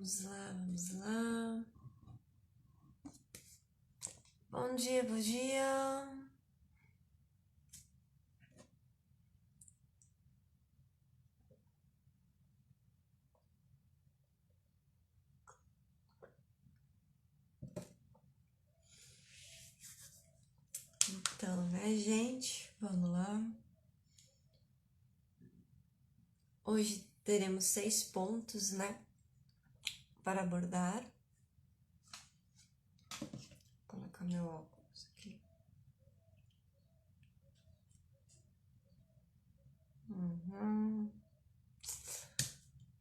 Vamos lá, vamos lá. Bom dia, bom dia. Então, né, gente? Vamos lá. Hoje teremos 6 pontos, né? Para abordar. Vou colocar meu óculos aqui.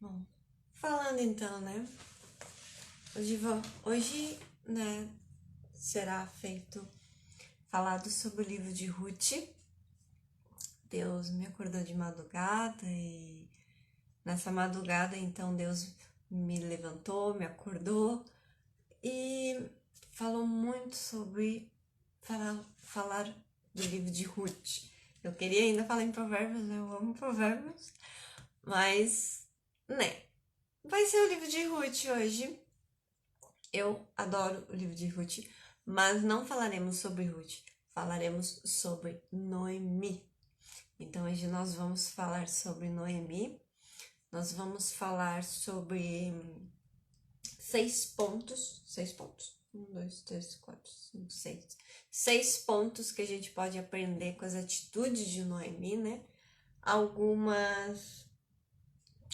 Bom, falando então, né? Hoje, né, será falado sobre o livro de Ruth. Deus me acordou de madrugada e nessa madrugada, então, Deus me levantou, me acordou e falou muito sobre falar do livro de Ruth. Eu queria ainda falar em provérbios, né? Eu amo provérbios, mas, né, vai ser o livro de Ruth hoje. Eu adoro o livro de Ruth, mas não falaremos sobre Ruth, falaremos sobre Noemi. Então hoje nós vamos falar sobre Noemi, nós vamos falar sobre 6 pontos, 1, 2, 3, 4, 5, 6. 6 pontos que a gente pode aprender com as atitudes de Noemi, né? Algumas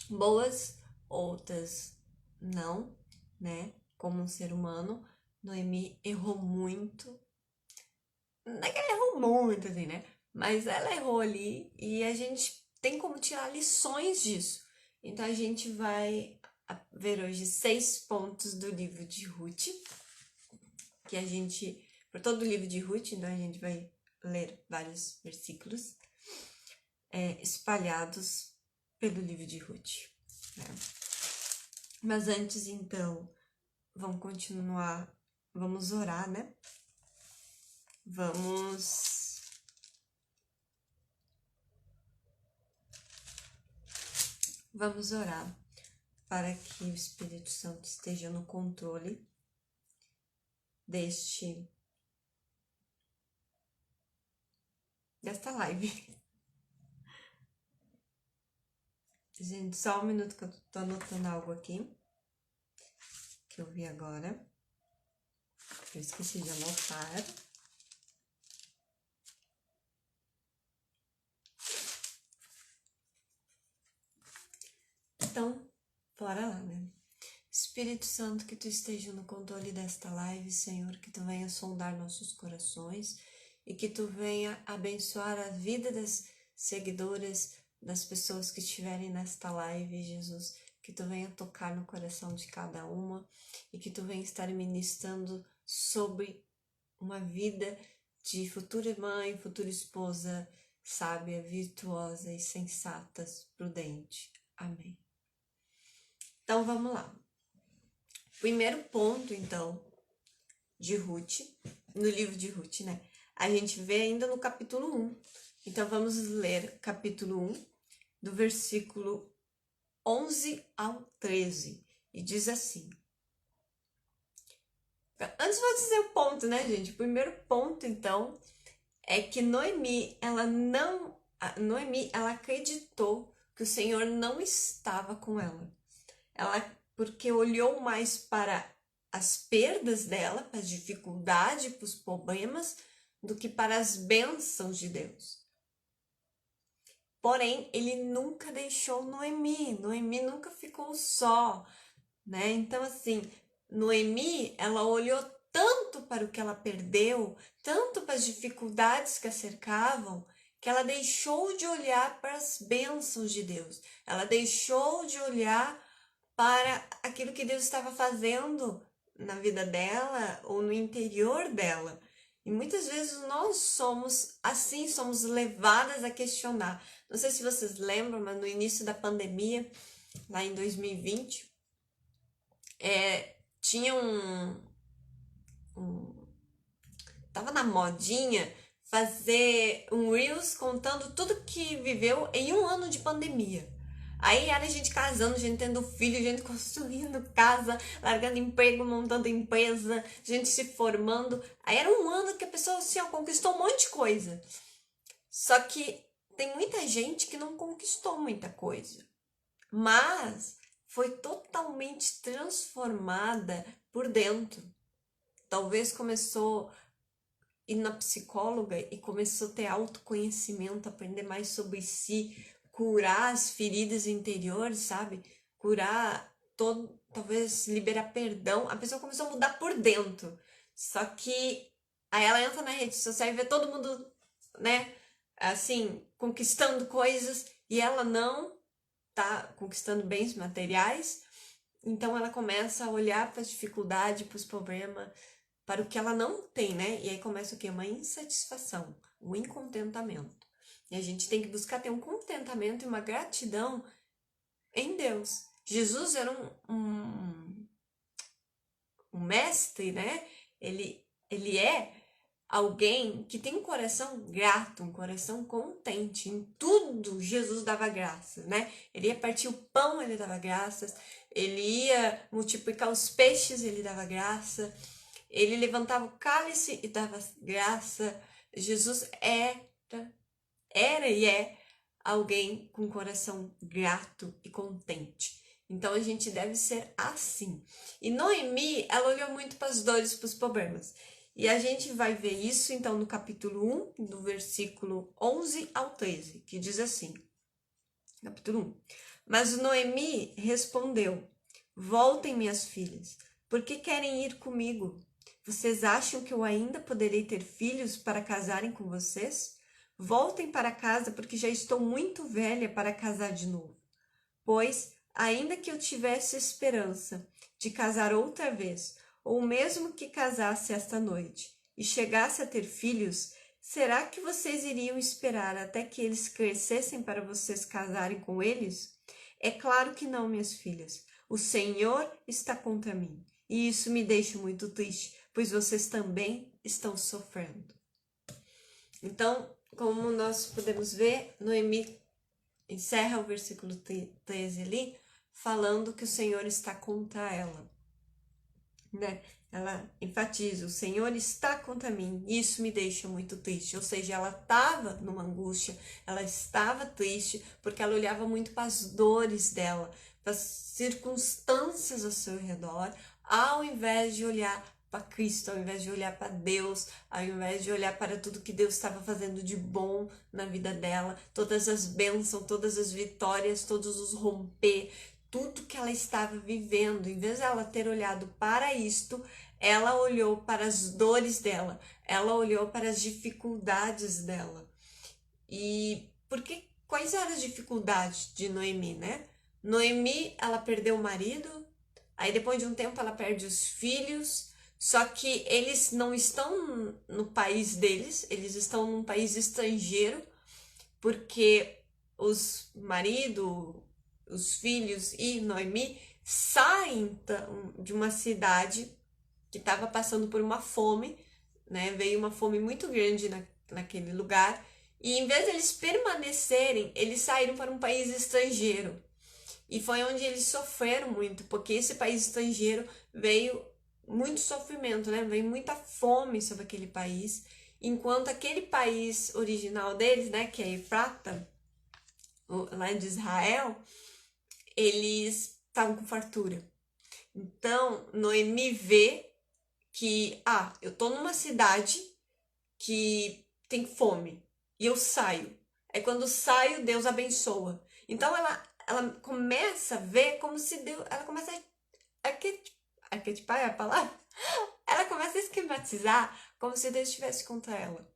boas, outras não, né? Como um ser humano, Noemi errou muito. Não é que ela errou muito, assim, né? Mas ela errou ali e a gente tem como tirar lições disso. Então a gente vai ver hoje 6 pontos do livro de Ruth, que a gente, por todo o livro de Ruth, então a gente vai ler vários versículos espalhados pelo livro de Ruth, né? Mas antes, então, vamos continuar, vamos orar, né? Vamos orar para que o Espírito Santo esteja no controle desta live. Gente, só um minuto que eu tô anotando algo aqui que eu vi agora. Eu esqueci de anotar. Então, bora lá, né? Espírito Santo, que tu esteja no controle desta live, Senhor, que tu venha sondar nossos corações e que tu venha abençoar a vida das seguidoras, das pessoas que estiverem nesta live, Jesus, que tu venha tocar no coração de cada uma e que tu venha estar ministrando sobre uma vida de futura mãe, futura esposa, sábia, virtuosa e sensata, prudente. Amém. Então, vamos lá. Primeiro ponto, então, de Ruth, no livro de Ruth, né? A gente vê ainda no capítulo 1. Então, vamos ler capítulo 1, do versículo 11 ao 13. E diz assim. Antes vou dizer o ponto, né, gente? O primeiro ponto, então, é que Noemi, ela acreditou que o Senhor não estava com ela. Porque olhou mais para as perdas dela, para as dificuldades, para os problemas, do que para as bênçãos de Deus. Porém, ele nunca deixou Noemi nunca ficou só, né? Então, assim, Noemi, ela olhou tanto para o que ela perdeu, tanto para as dificuldades que a cercavam, que ela deixou de olhar para as bênçãos de Deus. Ela deixou de olhar para aquilo que Deus estava fazendo na vida dela ou no interior dela. E muitas vezes nós somos assim, somos levadas a questionar. Não sei se vocês lembram, mas no início da pandemia, lá em 2020, tinha tava na modinha fazer um Reels contando tudo que viveu em um ano de pandemia. Aí era gente casando, gente tendo filho, gente construindo casa, largando emprego, montando empresa, gente se formando. Aí era um ano que a pessoa assim, ó, conquistou um monte de coisa. Só que tem muita gente que não conquistou muita coisa, mas foi totalmente transformada por dentro. Talvez começou a ir na psicóloga e começou a ter autoconhecimento, aprender mais sobre si, curar as feridas interiores, sabe? Curar todo, talvez liberar perdão. A pessoa começou a mudar por dentro. Só que aí ela entra na rede social e vê todo mundo, né, assim, conquistando coisas e ela não tá conquistando bens materiais. Então ela começa a olhar para as dificuldades, para os problemas, para o que ela não tem, né? E aí começa o quê? Uma insatisfação, um incontentamento. E a gente tem que buscar ter um contentamento e uma gratidão em Deus. Jesus era um mestre, né? Ele é alguém que tem um coração grato, um coração contente. Em tudo Jesus dava graças, né? Ele ia partir o pão, ele dava graças. Ele ia multiplicar os peixes, ele dava graça. Ele levantava o cálice e dava graça. Jesus era e é alguém com coração grato e contente. Então a gente deve ser assim. E Noemi, ela olhou muito para as dores, para os problemas. E a gente vai ver isso então no capítulo 1, do versículo 11 ao 13, que diz assim: capítulo 1. Mas Noemi respondeu: Voltem, minhas filhas, por que querem ir comigo? Vocês acham que eu ainda poderei ter filhos para casarem com vocês? Voltem para casa, porque já estou muito velha para casar de novo. Pois, ainda que eu tivesse esperança de casar outra vez, ou mesmo que casasse esta noite e chegasse a ter filhos, será que vocês iriam esperar até que eles crescessem para vocês casarem com eles? É claro que não, minhas filhas. O Senhor está contra mim, e isso me deixa muito triste, pois vocês também estão sofrendo. Então, como nós podemos ver, Noemi encerra o versículo 13 ali, falando que o Senhor está contra ela, né? Ela enfatiza: o Senhor está contra mim, e isso me deixa muito triste. Ou seja, ela estava numa angústia, ela estava triste, porque ela olhava muito para as dores dela, para as circunstâncias ao seu redor, ao invés de olhar para Cristo, ao invés de olhar para Deus, ao invés de olhar para tudo que Deus estava fazendo de bom na vida dela, todas as bênçãos, todas as vitórias, todos os romper, tudo que ela estava vivendo. Em vez de ela ter olhado para isto, ela olhou para as dores dela, ela olhou para as dificuldades dela. E porque quais eram as dificuldades de Noemi, né? Noemi, ela perdeu o marido, aí depois de um tempo ela perde os filhos, só que eles não estão no país deles, eles estão num país estrangeiro, porque os marido, os filhos e Noemi saem de uma cidade que estava passando por uma fome, né? Veio uma fome muito grande naquele lugar, e em vez de eles permanecerem, eles saíram para um país estrangeiro. E foi onde eles sofreram muito, porque esse país estrangeiro veio muito sofrimento, né? Veio muita fome sobre aquele país, enquanto aquele país original deles, né, que é Efrata, lá de Israel, eles estavam com fartura. Então, Noemi vê que, eu tô numa cidade que tem fome e eu saio. Aí quando saio, Deus abençoa. Então ela começa a ver como se Deus, ela começa a arquetipar é a palavra? Ela começa a esquematizar como se Deus estivesse contra ela.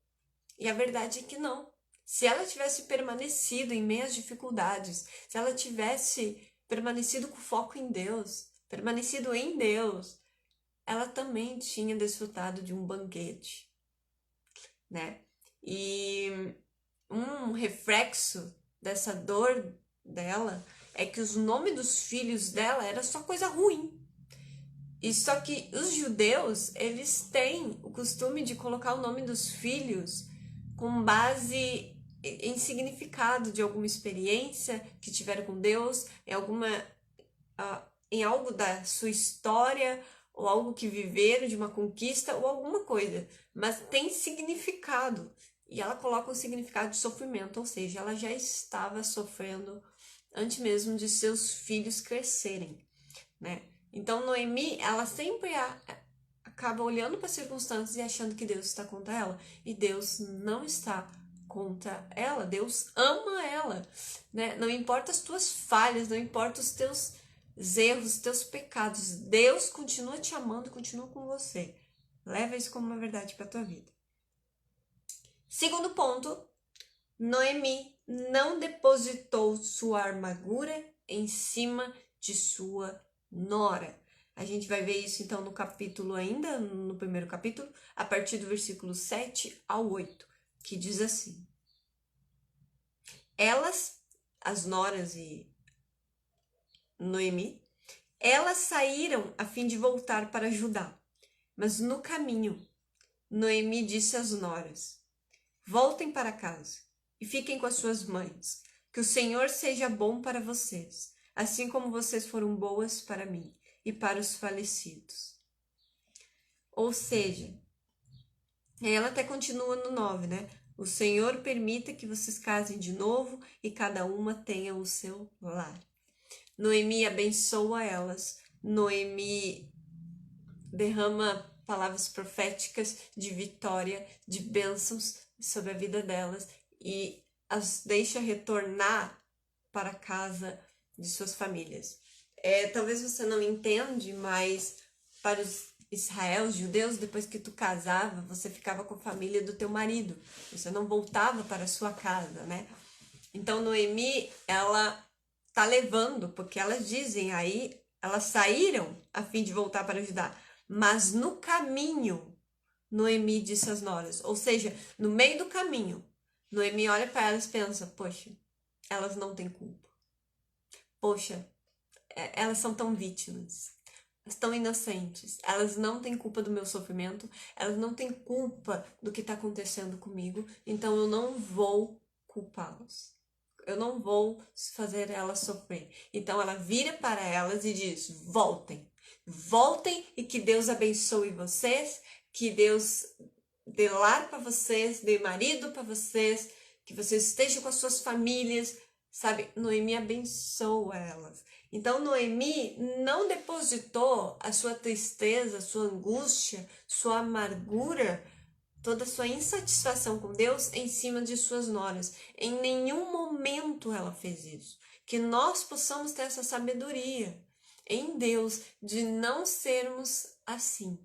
E a verdade é que não. Se ela tivesse permanecido em meio às dificuldades, se ela tivesse permanecido com foco em Deus, permanecido em Deus, ela também tinha desfrutado de um banquete, né? E um reflexo dessa dor dela é que os nomes dos filhos dela era só coisa ruim. E só que os judeus, eles têm o costume de colocar o nome dos filhos com base em significado de alguma experiência que tiveram com Deus, em algo da sua história, ou algo que viveram, de uma conquista, ou alguma coisa, mas tem significado. E ela coloca um significado de sofrimento, ou seja, ela já estava sofrendo antes mesmo de seus filhos crescerem, né? Então, Noemi, ela sempre acaba olhando para as circunstâncias e achando que Deus está contra ela. E Deus não está contra ela. Deus ama ela, né? Não importa as tuas falhas, não importa os teus erros, os teus pecados. Deus continua te amando, continua com você. Leva isso como uma verdade para tua vida. Segundo ponto, Noemi não depositou sua amargura em cima de sua nora. A gente vai ver isso então no capítulo ainda, no primeiro capítulo, a partir do versículo 7 ao 8, que diz assim: Elas, as noras e Noemi, elas saíram a fim de voltar para Judá, mas no caminho, Noemi disse às noras: Voltem para casa e fiquem com as suas mães, que o Senhor seja bom para vocês, assim como vocês foram boas para mim e para os falecidos. Ou seja, ela até continua no 9, né? O Senhor permita que vocês casem de novo e cada uma tenha o seu lar. Noemi abençoa elas. Noemi derrama palavras proféticas de vitória, de bênçãos sobre a vida delas e as deixa retornar para a casa de suas famílias. Talvez você não entende, mas para os os judeus, depois que tu casava, você ficava com a família do teu marido. Você não voltava para a sua casa, né? Então, Noemi, ela tá levando, porque elas dizem aí, elas saíram a fim de voltar para Judá. Mas no caminho, Noemi disse às noras, ou seja, no meio do caminho, Noemi olha para elas e pensa, poxa, elas não têm culpa. Poxa, elas são tão vítimas, tão inocentes. Elas não têm culpa do meu sofrimento, elas não têm culpa do que está acontecendo comigo, então eu não vou culpá-los. Eu não vou fazer elas sofrer. Então ela vira para elas e diz: voltem. Voltem e que Deus abençoe vocês, que Deus dê lar para vocês, dê marido para vocês, que vocês estejam com as suas famílias, sabe? Noemi abençoa elas. Então Noemi não depositou a sua tristeza, a sua angústia, sua amargura, toda a sua insatisfação com Deus em cima de suas noras. Em nenhum momento ela fez isso. Que nós possamos ter essa sabedoria em Deus de não sermos assim,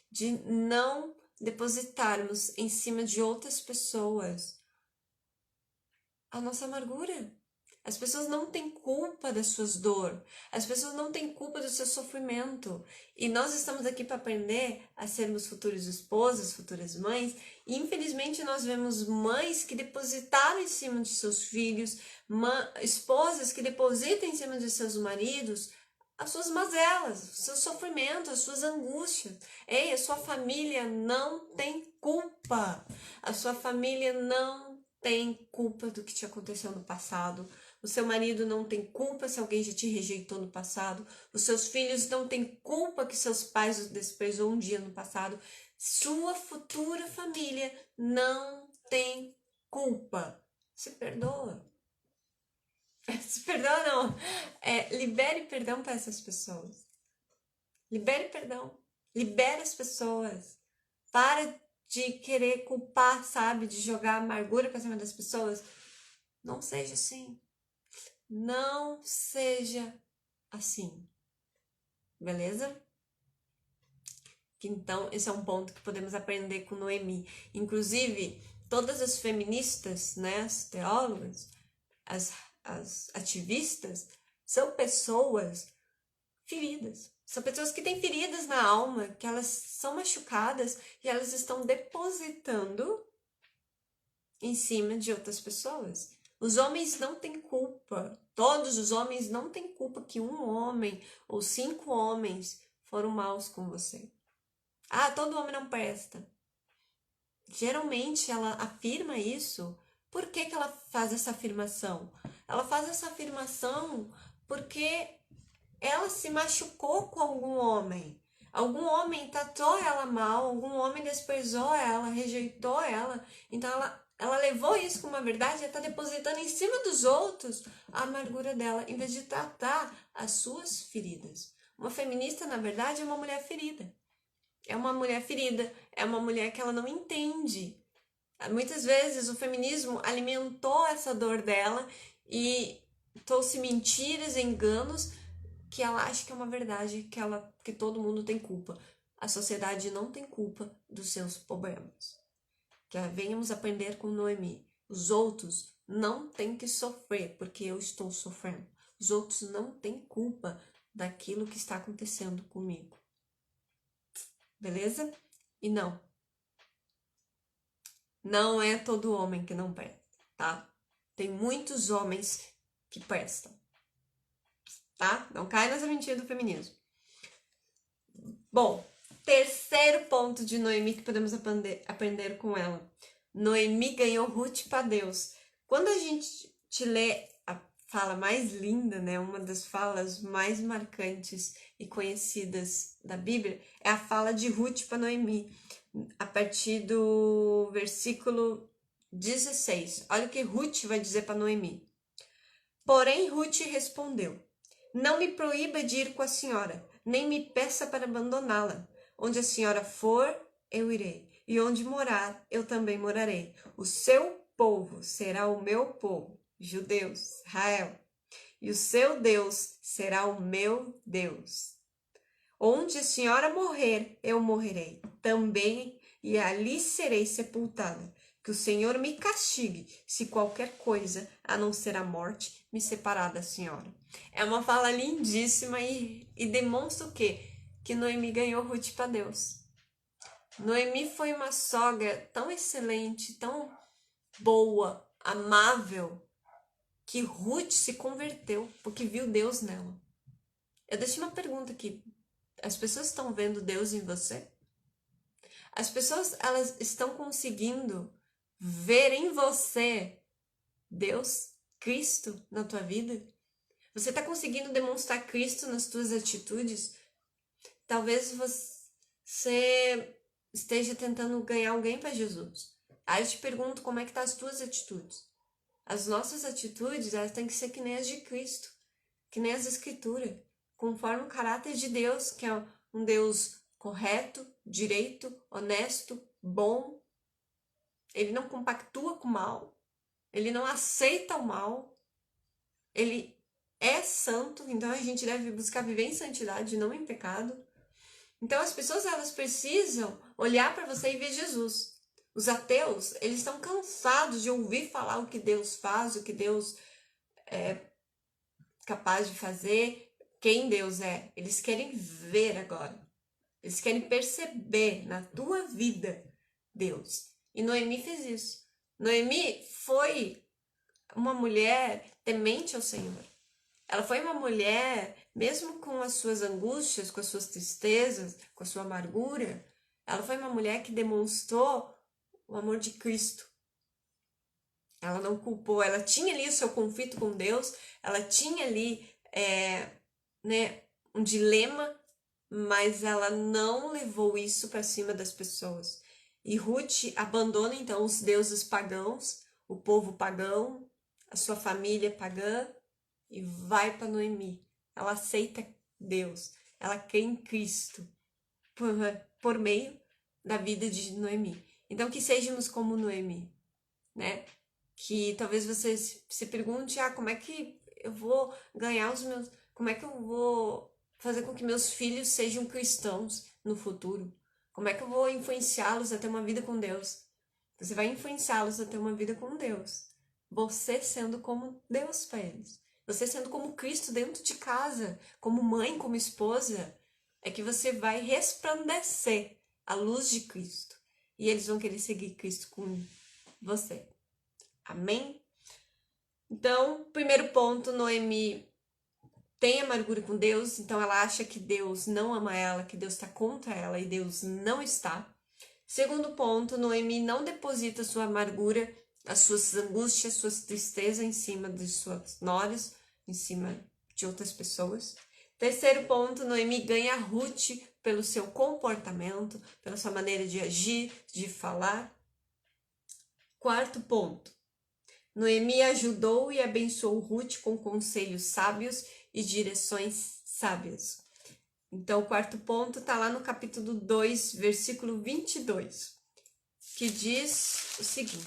de não depositarmos em cima de outras pessoas a nossa amargura. As pessoas não têm culpa das suas dores, as pessoas não têm culpa do seu sofrimento. E nós estamos aqui para aprender a sermos futuros esposas, futuras mães. E infelizmente nós vemos mães que depositaram em cima de seus filhos, esposas que depositam em cima de seus maridos as suas mazelas, os seus sofrimentos, as suas angústias. Ei, a sua família não tem culpa. A sua família não tem culpa do que te aconteceu no passado. O seu marido não tem culpa se alguém já te rejeitou no passado. Os seus filhos não têm culpa que seus pais os desprezou um dia no passado. Sua futura família não tem culpa. Se perdoa. Se perdoa não. Libere perdão para essas pessoas. Libere perdão. Libere as pessoas. Para de querer culpar, sabe? De jogar amargura para cima das pessoas. Não seja assim. Não seja assim. Beleza? Então, esse é um ponto que podemos aprender com Noemi. Inclusive, todas as feministas, né, as teólogas, as ativistas, são pessoas feridas. São pessoas que têm feridas na alma, que elas são machucadas e elas estão depositando em cima de outras pessoas. Os homens não têm culpa. Todos os homens não têm culpa que um homem ou 5 homens foram maus com você. Ah, todo homem não presta. Geralmente ela afirma isso Por que ela faz essa afirmação? Ela faz essa afirmação porque ela se machucou com algum homem. Algum homem tratou ela mal, algum homem desprezou ela, rejeitou ela. Então ela levou isso como uma verdade e está depositando em cima dos outros a amargura dela, em vez de tratar as suas feridas. Uma feminista, na verdade, é uma mulher ferida. É uma mulher ferida, é uma mulher que ela não entende. Muitas vezes o feminismo alimentou essa dor dela e trouxe mentiras, enganos, que ela acha que é uma verdade, que todo mundo tem culpa. A sociedade não tem culpa dos seus problemas. Que venhamos aprender com Noemi. Os outros não têm que sofrer porque eu estou sofrendo. Os outros não têm culpa daquilo que está acontecendo comigo. Beleza? E não é todo homem que não presta, tá? Tem muitos homens que prestam, tá? Não cai nessa mentira do feminismo. Bom, terceiro ponto de Noemi que podemos aprender com ela. Noemi ganhou Ruth para Deus. Quando a gente lê a fala mais linda, né? Uma das falas mais marcantes e conhecidas da Bíblia é a fala de Ruth para Noemi, a partir do versículo 16. Olha o que Ruth vai dizer para Noemi. Porém, Ruth respondeu: Não me proíba de ir com a senhora, nem me peça para abandoná-la. Onde a senhora for, eu irei, e onde morar, eu também morarei. O seu povo será o meu povo, judeus, Israel, e o seu Deus será o meu Deus. Onde a senhora morrer, eu morrerei também, e ali serei sepultada. Que o Senhor me castigue, se qualquer coisa, a não ser a morte, me separar da senhora. É uma fala lindíssima e demonstra o quê? Que Noemi ganhou Ruth para Deus. Noemi foi uma sogra tão excelente, tão boa, amável, que Ruth se converteu, porque viu Deus nela. Eu deixo uma pergunta aqui. As pessoas estão vendo Deus em você? As pessoas, elas estão conseguindo ver em você Deus, Cristo na tua vida? Você está conseguindo demonstrar Cristo nas tuas atitudes? Talvez você esteja tentando ganhar alguém para Jesus. Aí eu te pergunto como é que tá as tuas atitudes. As nossas atitudes, elas têm que ser que nem as de Cristo, que nem as Escrituras, conforme o caráter de Deus, que é um Deus correto, direito, honesto, bom. Ele não compactua com o mal, ele não aceita o mal, ele é santo, então a gente deve buscar viver em santidade, não em pecado. Então as pessoas, elas precisam olhar para você e ver Jesus. Os ateus, eles estão cansados de ouvir falar o que Deus faz, o que Deus é capaz de fazer, quem Deus é. Eles querem ver agora. Eles querem perceber na tua vida Deus. E Noemi fez isso. Noemi foi uma mulher temente ao Senhor. Ela foi uma mulher, mesmo com as suas angústias, com as suas tristezas, com a sua amargura, ela foi uma mulher que demonstrou o amor de Cristo. Ela não culpou, ela tinha ali o seu conflito com Deus, ela tinha ali um dilema, mas ela não levou isso para cima das pessoas. E Ruth abandona então os deuses pagãos, o povo pagão, a sua família pagã, e vai para Noemi. Ela aceita Deus, ela crê em Cristo por meio da vida de Noemi. Então que sejamos como Noemi, né? Que talvez você se pergunte, como é que eu vou ganhar os meus... Como é que eu vou fazer com que meus filhos sejam cristãos no futuro? Como é que eu vou influenciá-los a ter uma vida com Deus? Você vai influenciá-los a ter uma vida com Deus. Você sendo como Deus para eles. Você sendo como Cristo dentro de casa, como mãe, como esposa, é que você vai resplandecer a luz de Cristo. E eles vão querer seguir Cristo com você. Amém? Então, primeiro ponto, Noemi tem amargura com Deus, então ela acha que Deus não ama ela, que Deus está contra ela e Deus não está. Segundo ponto, Noemi não deposita sua amargura as suas angústias, suas tristezas em cima de suas noras, em cima de outras pessoas. Terceiro ponto, Noemi ganha Ruth pelo seu comportamento, pela sua maneira de agir, de falar. Quarto ponto, Noemi ajudou e abençoou Ruth com conselhos sábios e direções sábias. Então, o quarto ponto está lá no capítulo 2, versículo 22, que diz o seguinte,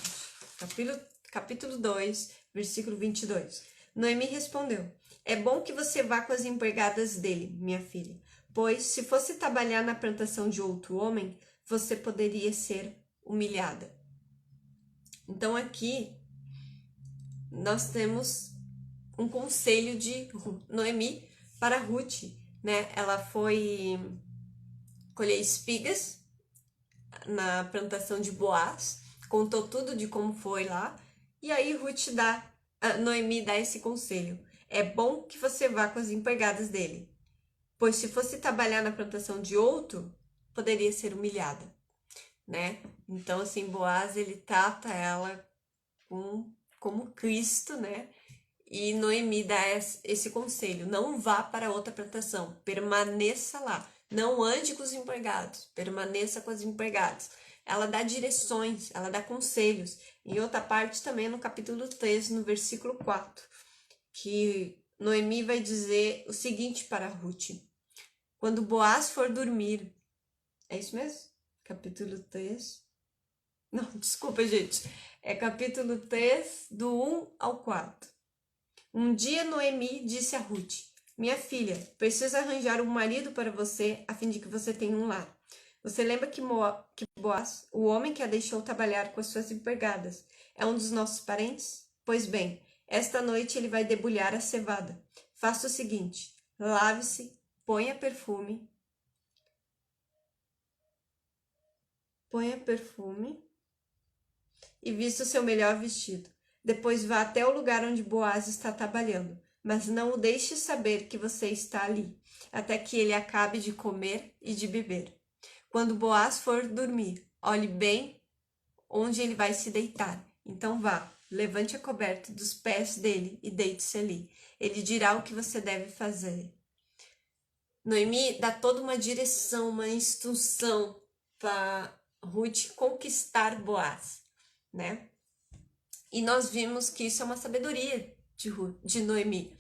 capítulo 2, versículo 22. Noemi respondeu, é bom que você vá com as empregadas dele, minha filha, pois se fosse trabalhar na plantação de outro homem, você poderia ser humilhada. Então, aqui, nós temos um conselho de Noemi para Ruth, né? Ela foi colher espigas na plantação de Boaz, contou tudo de como foi lá, e aí Noemi dá esse conselho. É bom que você vá com as empregadas dele, pois se fosse trabalhar na plantação de outro, poderia ser humilhada, né? Então, assim, Boaz, ele trata ela como Cristo, né? E Noemi dá esse conselho, não vá para outra plantação, permaneça lá, não ande com os empregados, permaneça com os empregados. Ela dá direções, ela dá conselhos. Em outra parte também no capítulo 3, no versículo 4, que Noemi vai dizer o seguinte para Ruth, quando Boaz for dormir, é isso mesmo? Capítulo 3, não, desculpa gente, é capítulo 3, do 1 ao 4. Um dia Noemi disse a Ruth, minha filha, preciso arranjar um marido para você a fim de que você tenha um lar. Você lembra que Boaz, o homem que a deixou trabalhar com as suas empregadas, é um dos nossos parentes? Pois bem, esta noite ele vai debulhar a cevada. Faça o seguinte, lave-se, ponha perfume e vista o seu melhor vestido. Depois vá até o lugar onde Boaz está trabalhando, mas não o deixe saber que você está ali, até que ele acabe de comer e de beber. Quando Boaz for dormir, olhe bem onde ele vai se deitar. Então vá, levante a coberta dos pés dele e deite-se ali. Ele dirá o que você deve fazer. Noemi dá toda uma direção, uma instrução para Ruth conquistar Boaz, né? E nós vimos que isso é uma sabedoria de Noemi,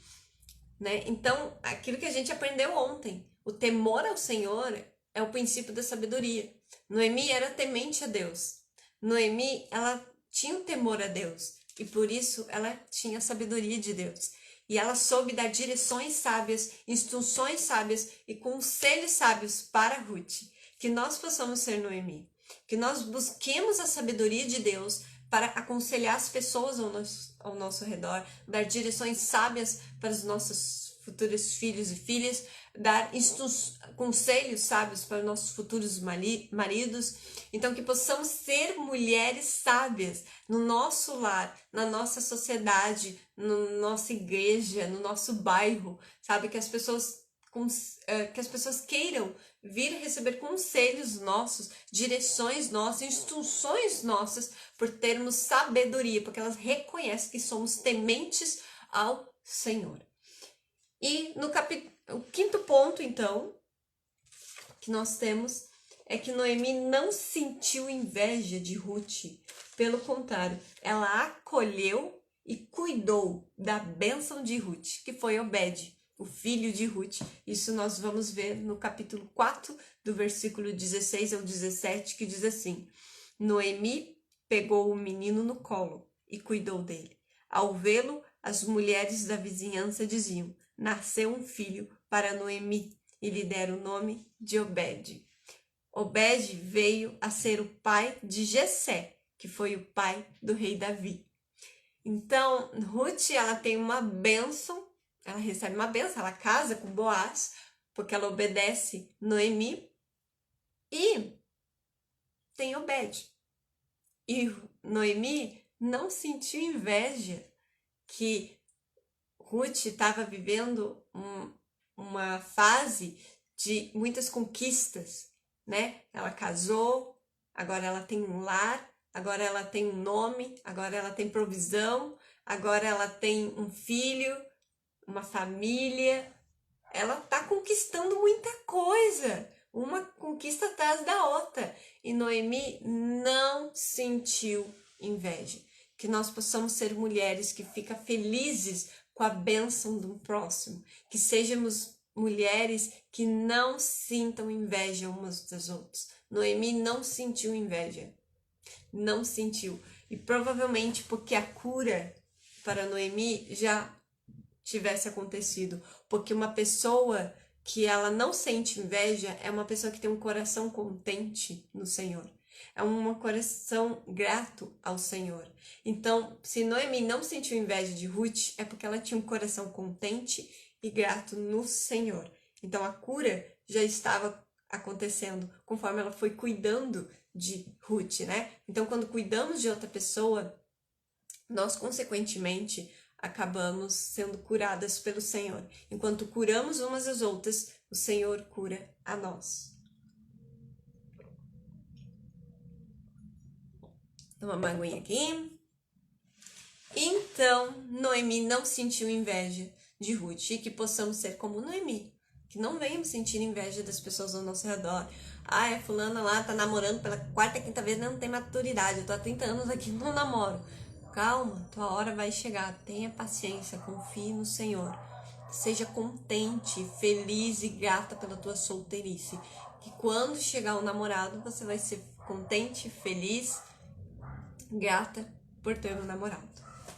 né? Então, aquilo que a gente aprendeu ontem, o temor ao Senhor é o princípio da sabedoria. Noemi era temente a Deus. Noemi, ela tinha um temor a Deus e por isso ela tinha a sabedoria de Deus. E ela soube dar direções sábias, instruções sábias e conselhos sábios para Ruth. Que nós possamos ser Noemi. Que nós busquemos a sabedoria de Deus para aconselhar as pessoas ao nosso redor, dar direções sábias para os nossos futuros filhos e filhas, dar conselhos sábios para os nossos futuros maridos. Então, que possamos ser mulheres sábias no nosso lar, na nossa sociedade, na nossa igreja, no nosso bairro, sabe? Que as pessoas queiram vir receber conselhos nossos, direções nossas, instruções nossas, por termos sabedoria, porque elas reconhecem que somos tementes ao Senhor. E o quinto ponto, então, que nós temos é que Noemi não sentiu inveja de Ruth. Pelo contrário, ela acolheu e cuidou da bênção de Ruth, que foi Obed, o filho de Ruth. Isso nós vamos ver no capítulo 4, do versículo 16 ao 17, que diz assim: Noemi pegou o menino no colo e cuidou dele. Ao vê-lo, as mulheres da vizinhança diziam: nasceu um filho para Noemi, e lhe deram o nome de Obed. Obed veio a ser o pai de Jessé, que foi o pai do rei Davi. Então, Ruth, ela tem uma bênção, ela recebe uma bênção, ela casa com Boaz, porque ela obedece Noemi, e tem Obed. E Noemi não sentiu inveja que Ruth estava vivendo uma fase de muitas conquistas, né? Ela casou, agora ela tem um lar, agora ela tem um nome, agora ela tem provisão, agora ela tem um filho, uma família. Ela tá conquistando muita coisa, uma conquista atrás da outra. E Noemi não sentiu inveja. Que nós possamos ser mulheres que ficam felizes com a bênção do próximo. Que sejamos mulheres que não sintam inveja umas das outras. Noemi não sentiu inveja. Não sentiu. E provavelmente porque a cura para Noemi já tivesse acontecido. Porque uma pessoa que ela não sente inveja é uma pessoa que tem um coração contente no Senhor. É um coração grato ao Senhor. Então, se Noemi não sentiu inveja de Ruth, é porque ela tinha um coração contente e grato no Senhor. Então, a cura já estava acontecendo conforme ela foi cuidando de Ruth, né? Então, quando cuidamos de outra pessoa, nós, consequentemente, acabamos sendo curadas pelo Senhor. Enquanto curamos umas às outras, o Senhor cura a nós. Toma uma aguinha aqui. Então, Noemi não sentiu inveja de Ruth. E que possamos ser como Noemi. Que não venhamos sentir inveja das pessoas ao nosso redor. Ah, a fulana lá tá namorando pela quarta, quinta vez, não tem maturidade. Eu tô há 30 anos aqui, não namoro. Calma, tua hora vai chegar. Tenha paciência, confie no Senhor. Seja contente, feliz e grata pela tua solteirice. Que quando chegar o namorado, você vai ser contente, feliz, grata por ter um namorado.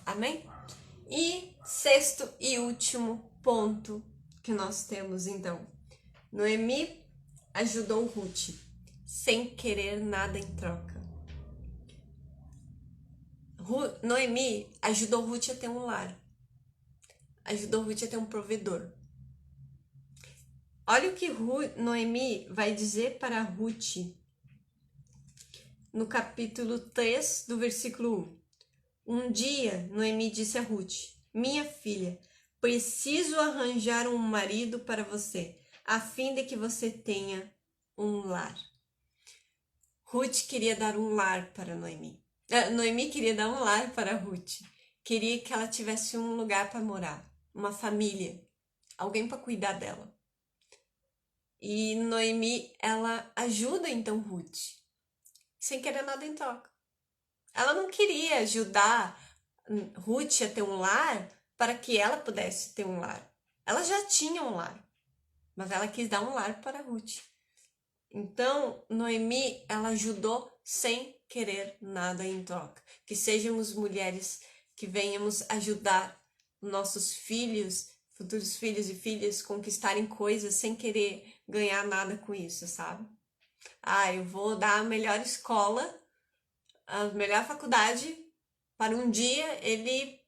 Amém? E sexto e último ponto que nós temos, então. Noemi ajudou Ruth sem querer nada em troca. Noemi ajudou Ruth a ter um lar. Ajudou Ruth a ter um provedor. Olha o que Noemi vai dizer para Ruth no capítulo 3, do versículo 1. Um dia, Noemi disse a Ruth: minha filha, preciso arranjar um marido para você, a fim de que você tenha um lar. Ruth queria dar um lar para Noemi. Noemi queria dar um lar para Ruth. Queria que ela tivesse um lugar para morar, uma família, alguém para cuidar dela. E Noemi, ela ajuda então Ruth, sem querer nada em troca. Ela não queria ajudar Ruth a ter um lar para que ela pudesse ter um lar. Ela já tinha um lar, mas ela quis dar um lar para Ruth. Então, Noemi, ela ajudou sem querer nada em troca. Que sejamos mulheres que venhamos ajudar nossos filhos, futuros filhos e filhas, conquistarem coisas sem querer ganhar nada com isso, sabe? Ah, eu vou dar a melhor escola, a melhor faculdade, para um dia ele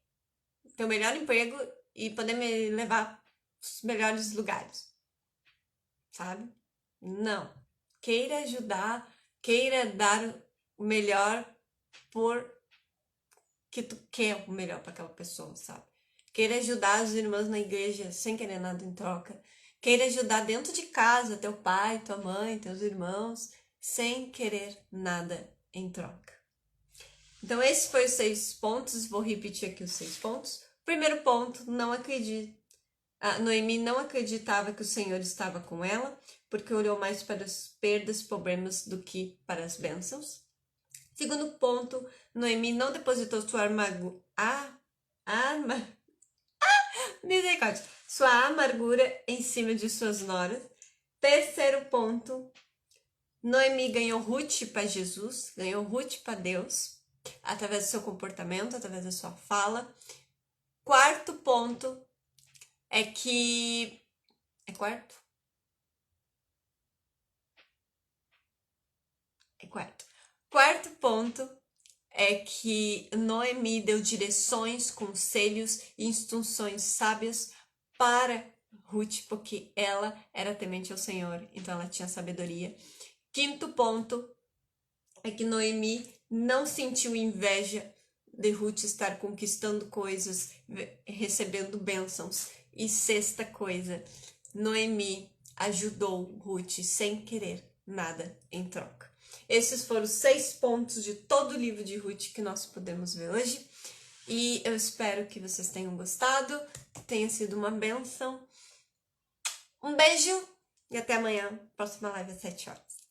ter o melhor emprego e poder me levar aos melhores lugares, sabe? Não. Queira ajudar, queira dar o melhor porque tu quer o melhor para aquela pessoa, sabe? Queira ajudar os irmãos na igreja sem querer nada em troca. Queira ajudar dentro de casa, teu pai, tua mãe, teus irmãos, sem querer nada em troca. Então, esses foram os 6 pontos. Vou repetir aqui os 6 pontos. Primeiro ponto, não acredite. Noemi não acreditava que o Senhor estava com ela, porque olhou mais para as perdas, problemas do que para as bênçãos. Segundo ponto, Noemi não depositou sua amargura em cima de suas noras. Terceiro ponto, Noemi ganhou Ruth para Jesus, ganhou Ruth para Deus, através do seu comportamento, através da sua fala. Quarto ponto é que... É quarto? É quarto. Quarto ponto é que Noemi deu direções, conselhos e instruções sábias para Ruth, porque ela era temente ao Senhor, então ela tinha sabedoria. Quinto ponto é que Noemi não sentiu inveja de Ruth estar conquistando coisas, recebendo bênçãos. E sexta coisa, Noemi ajudou Ruth sem querer nada em troca. Esses foram os 6 pontos de todo o livro de Ruth que nós podemos ver hoje. E eu espero que vocês tenham gostado, que tenha sido uma bênção. Um beijo e até amanhã, próxima live às 7 horas.